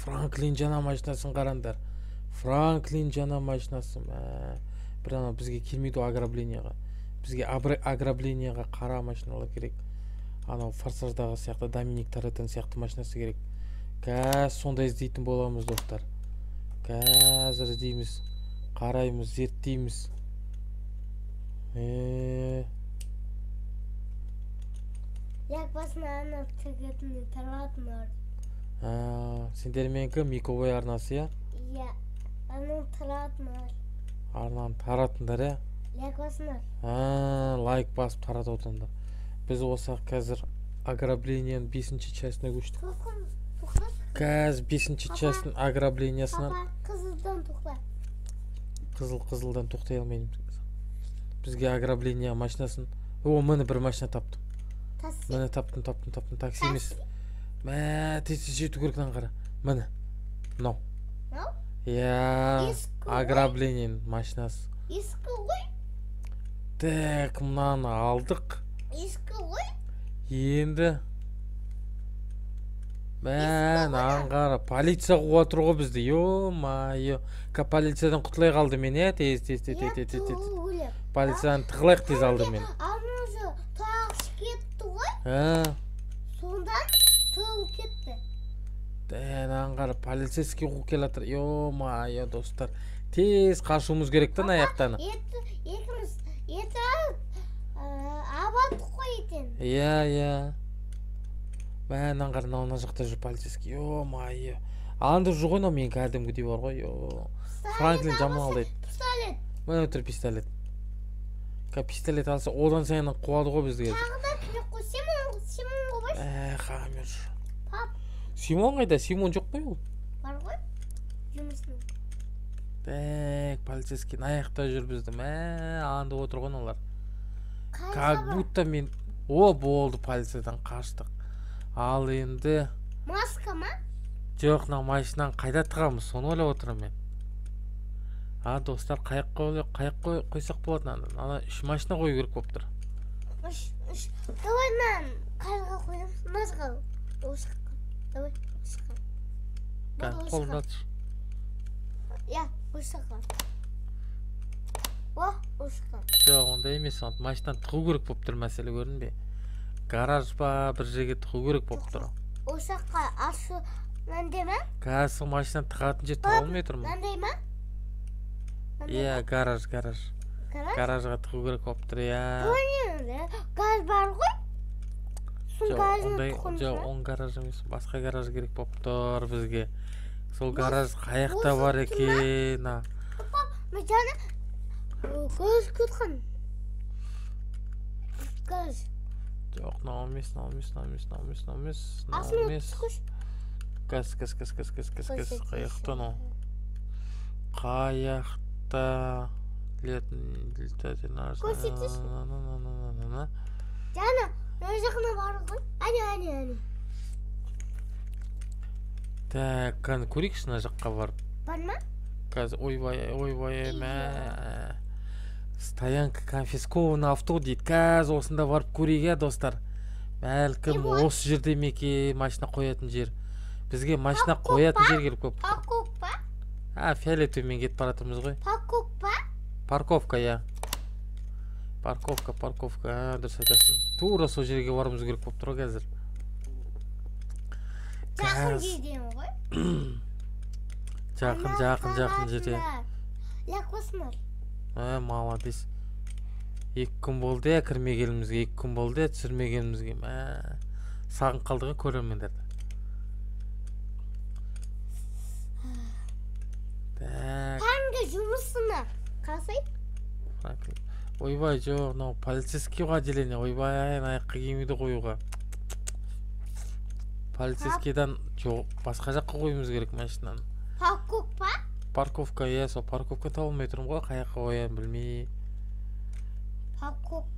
Франклин жана машинасын қараңдар. Франклин жана машинасы. Бір ана бізге келмейді ограбленияға. Бізге ограбленияға қара машиналар керек. Анау форсаждағы сияқты Доминик Торетто сияқты машинасы керек. Қазір сонда іздейтін боламыз, достар. Қазір іздейміз, қараймыз, зерттейміз. Як басына анап тігетіні таратынар. Сендер менікі Микобой арнасы, я? Иә, анын таратынар. Арнаны таратындар, я? Як басынар. Лайк басып тарат отындар. Біз осақ қазір ограбленияның 5-ші частына көштік. Қазір 5-ші частың ограблениясынан. Папа, қызылдан тоқта. Қызылдан тоқтай алмайым. Бізге ограбления машинасын. Мені бір машина таптым. Мені таптым. Такси емес. Тез жету керектен қара. Мені. Мынау. Я ограблениенің машинасы. Ескі ғой? Так, мынаны алдық. Ескі ғой? Енді аңғара полиция қуа тұр ғой бізді. Йо-майо. Полициядан құтылай қалды мен, тез. Полициядан тығылайық тез алды мен. Амызы тағыш кетті ғой? Сондан тығыл кетті. Аңғара полицейский қу келатыр. Йо-майо, достар. Тез қашуымыз керектен аяқтаны. Екіміз абаттық қой етін. Иә. Аңғара науына жақта жүр полицейский. Йо-майо. Анды жүр ғой, мен кәдімгідей бар ғой. Франклин жаман алды. Пистолет. Мен өтір пистолет. Пистолет алса, одан сайын қуады ғой бізді. Тағы да керек қой, Симон ғой бар. Қағамер жүр. Пап. Симон қайда? Симон жоқ қой ол. Бар ғой, жұмысының. Полицейский аяқта жүр бізді. Аңды отырған олар. Как будто мен... болды, полициядан қаштық. Ал енді... Маска ма? Жоқ, машинаны қайда тығамыз, соны ойлап отырмын мен. Достар, қайық қойсақ болады. Ана 3 машина қою керек болып тұр. Давай мен қайға қойым. Назға осыққа. Давай осыққа. Қолында тұр. Я, осыққа. Осыққа. Жоқ, онда емес. Машинаны тығу керек болып тұр, мәселе көрдің бе? Гараж ба, бір жерге тығу керек болып тұр. Осыққа ашу мәнде ма? Қазір машинаны тығатын жер таба алмай тұрмын. Мәнде ма? Иә, гараж. Гаражға тығу керек болып тұр, иә. Газ бар ғой? Жоқ, он гараж емес, басқа гараж керек болып тұр бізге. Сол гараж қаяқта бар екен. Папа, мен жаны газ кеткен. Газ. Жоқ, нау емес. Асыны түскіш. Газ. Қаяқта нау. Қаяқта. Көрсетсіз. Жаны, өз жақына бар ғой. Әне. Так, қаны көрейікші на жаққа барып. Бар ма? Қазір, ойбай, стоянка конфискованы авто дейді. Қазір осында барып көрейік, достар. Бәлкім осы жерде меке машина қоятын жер. Бізге машина қоятын жер келіп көп. Парков па? Фиолетовыймен кетіп баратырмыз ғой. Парков па? Парковка, я. Парковка. Дұрыс айтасың. Тура сол жерге барымыз керек болып тұр қазір. Жақын жерден ғой? Жақын жерде. Як басынар? Молодец. 2 күн болды, кірмегенімізге, 2 күн болды, түсірмегенімізге. Сағын қалдығы көрермендерді. Таңғы жұмысына қалсай? Ойбай, жоқ, полицейскийға отделение. Ойбай, аяққа киімді қоюға. Полицейскийдан жоқ, басқа жаққа қойымыз керек машинаны. Парковка? Парковка, иә, сол парковка табылмай тұрмын ғой, қаяққа қоям білмей. Парковка.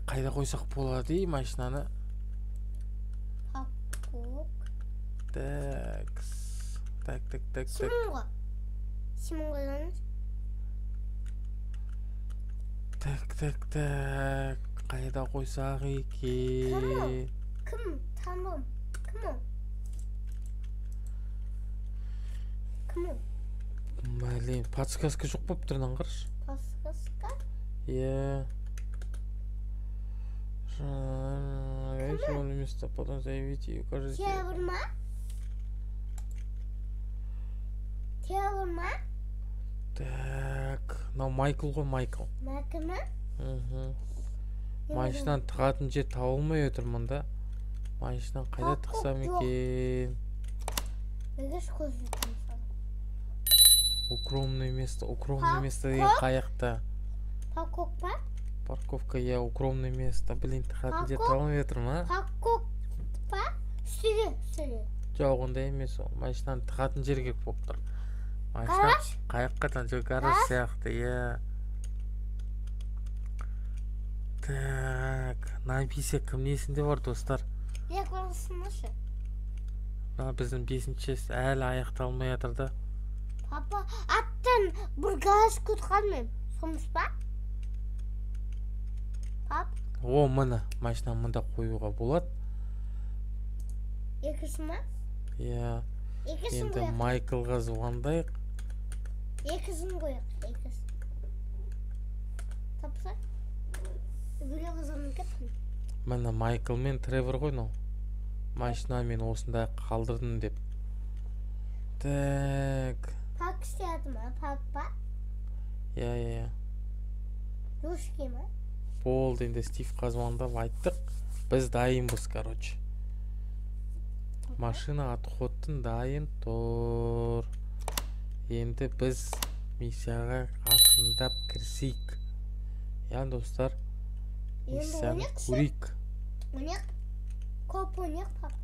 Қайда қойсақ болады, машинаны? Парковка. Так. Симонға жаныз? Так. Қайда қойсақ екен? Кім? Тамам. Кім ол? блин, подсказка жоқ болып тұр, қарашы. Подсказка? Иә. Место, потом заявите и укажите. Теодор ма? Так, мынау Майкл ғой, Майкл. Майкл ма? Машинаны тығатын жер табылмай отырмын да. Машинаны қайда тықсам екен? Укромное место деген қаяқта? Парковка? Парковка, я укромное место. Блин, тығатын жер табылмай отырмын, а? Парковка? Үстіде. Жоқ, ондай емес ол. Машинаны тығатын жер керек болып тұр. Гараж? Қаяққа жоқ, гараж сияқты, иә. Так, написе кім несінде бар, достар? Еқласынышы. Біздің 5-ші әлі аяқталмай жатыр да. Папа, аттан бір гараж күтқанмен. Сомыс ба? Пап? О, мына машина мұнда қоюға болады. Екісі ма? Иә. Екісін Енді қояқ. Майклға звондайық. Екісін қояқ. Екісін. Тапса? Бөлі қызығын кеттім. Мына Майкл мен Тревор ғой, но. Машина мен осында қалдырдым деп. Так. Парк істеді ма? Парк ба? Иә. Душки ма? Болды, енді Стивқа звондап айттық. Біз дайынбыз, короче. Машина отходтың дайын тұр. Енді біз миссияға ақындап кірсейік. Иә, достар. Миссияны көрейік. Ойнақ? Көп ойнақ, папа.